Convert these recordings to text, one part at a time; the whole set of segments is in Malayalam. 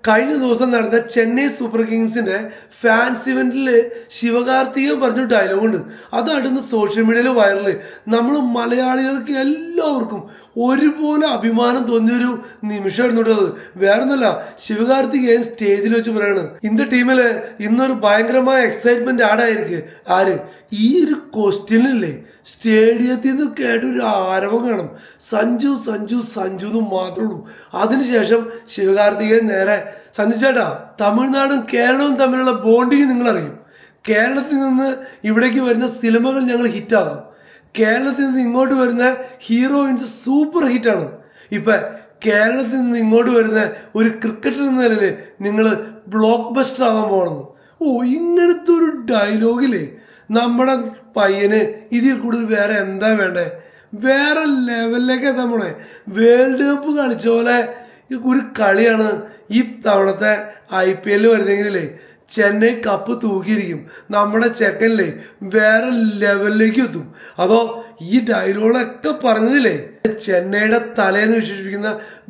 കഴിഞ്ഞ ദിവസം നടന്ന ചെന്നൈ സൂപ്പർ കിങ്സിന്റെ ഫാൻസ് ഇവന്റിൽ ശിവകാർത്തികൻ പറഞ്ഞ ഡയലോഗുണ്ട്. അതായിരുന്നു സോഷ്യൽ മീഡിയയിൽ വൈറല്. നമ്മൾ മലയാളികൾക്ക് എല്ലാവർക്കും ഒരുപോലെ അഭിമാനം തോന്നിയൊരു നിമിഷമായിരുന്നു അത്. വേറൊന്നല്ല, ശിവകാർത്തികേയൻ സ്റ്റേജിൽ വെച്ച് പറയാണ്, ഇന്ത്യ ടീമില് ഇന്നൊരു ഭയങ്കരമായ എക്സൈറ്റ്മെന്റ് ആടായിരിക്കും. ആര് ഈ ഒരു ക്വസ്റ്റ്യനില്ലേ സ്റ്റേഡിയത്തിൽ നിന്ന് കേട്ടൊരു ആരവം കാണും. സഞ്ജു സഞ്ജു സഞ്ജു എന്ന് മാത്രമേ ഉള്ളൂ. അതിനുശേഷം ശിവകാർത്തികേയൻ നേരെ, സഞ്ജു ചേട്ടാ, തമിഴ്നാടും കേരളവും തമ്മിലുള്ള ബോണ്ടിങ് നിങ്ങളറിയും. കേരളത്തിൽ നിന്ന് ഇവിടേക്ക് വരുന്ന സിനിമകൾ ഞങ്ങൾ ഹിറ്റാകും. കേരളത്തിൽ നിന്ന് ഇങ്ങോട്ട് വരുന്ന ഹീറോയിൻസ് സൂപ്പർ ഹിറ്റാണ്. ഇപ്പൊ കേരളത്തിൽ നിന്ന് ഇങ്ങോട്ട് വരുന്ന ഒരു ക്രിക്കറ്റർ എന്ന നിലയിൽ നിങ്ങൾ ബ്ലോക്ക് ബസ്റ്റർ ആവാൻ പോകണം. ഇങ്ങനത്തെ ഒരു ഡയലോഗില്ലേ നമ്മുടെ പയ്യന് ഇതിൽ കൂടുതൽ വേറെ എന്താ വേണ്ടേ? വേറെ ലെവലിലേക്ക് എത്താൻ പോണേ. വേൾഡ് കപ്പ് കളിച്ച പോലെ ഒരു കളിയാണ് ഈ തവണത്തെ IPL വരുന്നെങ്കിലേ ചെന്നൈ കപ്പ് തൂക്കിയിരിക്കും. നമ്മുടെ ചെക്കനില്ലേ വേറെ ലെവലിലേക്ക് എത്തും. അതോ ഈ ഡയലോഗൊക്കെ പറഞ്ഞതില്ലേ ചെന്നൈയുടെ തലേന്ന് വിശേഷിപ്പിക്കുന്ന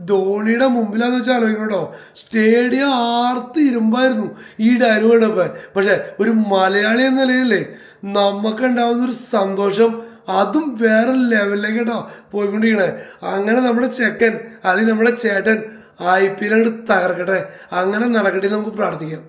ധോണിയുടെ മുമ്പിലാന്ന് വെച്ചാൽ ആലോചിക്കണോ, സ്റ്റേഡിയം ആർത്ത് ഇരുമ്പായിരുന്നു ഈ ഡയലോഗ് ഇട്ടപ്പോ. പക്ഷെ ഒരു മലയാളി എന്ന നിലയിലേ നമുക്ക് ഉണ്ടാവുന്ന ഒരു സന്തോഷം അതും വേറെ ലെവലിലേക്ക് കേട്ടോ പോയിക്കൊണ്ടിരിക്കണേ. അങ്ങനെ നമ്മുടെ ചെക്കൻ അല്ലെങ്കിൽ നമ്മുടെ ചേട്ടൻ IPL അങ്ങോട്ട് തകർക്കട്ടെ. അങ്ങനെ നടക്കട്ടെ നമുക്ക് പ്രാർത്ഥിക്കാം.